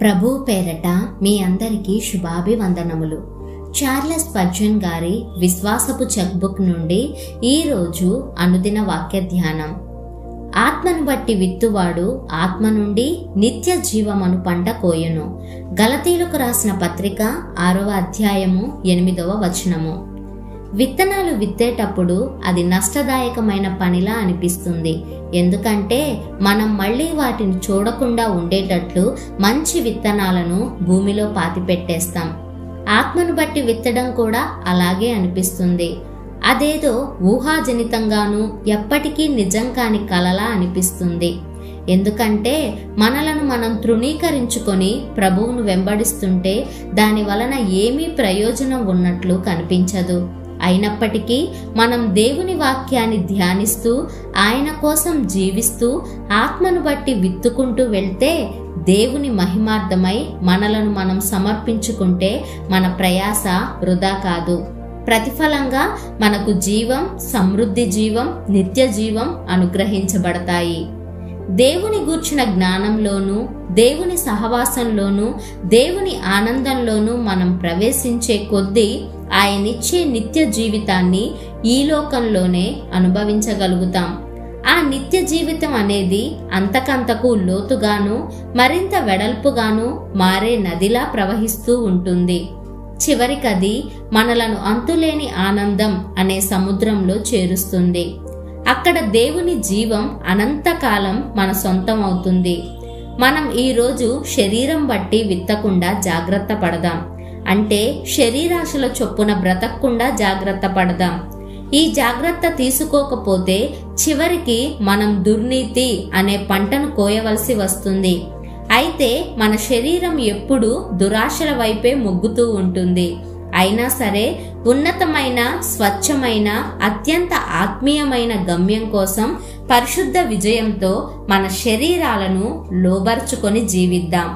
ప్రభు పేరట మీ అందరికీ శుభాభివందనములు. Charles Spurgeon గారి విశ్వాసపు చెక్ బుక్ నుండి ఈరోజు అనుదిన వాక్య ధ్యానం. ఆత్మను బట్టి విత్తువాడు ఆత్మ నుండి నిత్య జీవమను పంట కోయును. గలతీయులకు రాసిన పత్రిక 6వ అధ్యాయము 8వ వచనము. విత్తనాలు విత్తేటప్పుడు అది నష్టదాయకమైన పనిలా అనిపిస్తుంది. ఎందుకంటే మనం మళ్ళీ వాటిని చూడకుండా ఉండేటట్లు మంచి విత్తనాలను భూమిలో పాతిపెట్టేస్తాం. ఆత్మను బట్టి విత్తడం కూడా అలాగే అనిపిస్తుంది. అదేదో ఊహాజనితంగాను ఎప్పటికీ నిజం కాని కలలా అనిపిస్తుంది. ఎందుకంటే మనలను మనం తృణీకరించుకొని ప్రభువును వెంబడిస్తుంటే దాని వలన ఏమీ ప్రయోజనం ఉన్నట్లు కనిపించదు. అయినప్పటికీ మనం దేవుని వాక్యాన్ని ధ్యానిస్తూ ఆయన కోసం జీవిస్తూ ఆత్మను బట్టి విత్తుకుంటూ వెళ్తే దేవుని మహిమార్థమై మనలను మనం సమర్పించుకుంటే మన ప్రయాస వృధా కాదు. ప్రతిఫలంగా మనకు జీవం, సమృద్ధి జీవం, నిత్య జీవం అనుగ్రహించబడతాయి. దేవుని గూర్చిన జ్ఞానంలోనూ దేవుని సహవాసంలోనూ దేవుని ఆనందంలోనూ మనం ప్రవేశించే కొద్దీ ఆయనిచ్చే నిత్య జీవితాన్ని ఈ లోకంలోనే అనుభవించగలుగుతాం. ఆ నిత్య జీవితం అనేది అంతకంతకు లోతుగాను మరింత వెడల్పుగాను మారే నదిలా ప్రవహిస్తూ ఉంటుంది. చివరికది మనలను అంతులేని ఆనందం అనే సముద్రంలో చేరుస్తుంది. అక్కడ దేవుని జీవం అనంతకాలం మన సొంతం అవుతుంది. మనం ఈరోజు శరీరం బట్టి విత్తకుండా జాగ్రత్త పడదాం. అంటే శరీరాశల చొప్పున బ్రతకకుండా జాగ్రత్త పడదాం. ఈ జాగ్రత్త తీసుకోకపోతే చివరికి మనం దుర్నీతి అనే పంటను కోయవలసి వస్తుంది. అయితే మన శరీరం ఎప్పుడూ దురాశల వైపే మొగ్గుతూ ఉంటుంది. అయినా సరే ఉన్నతమైన, స్వచ్ఛమైన, అత్యంత ఆత్మీయమైన గమ్యం కోసం పరిశుద్ధ విజయంతో మన శరీరాలను లోబర్చుకొని జీవిద్దాం.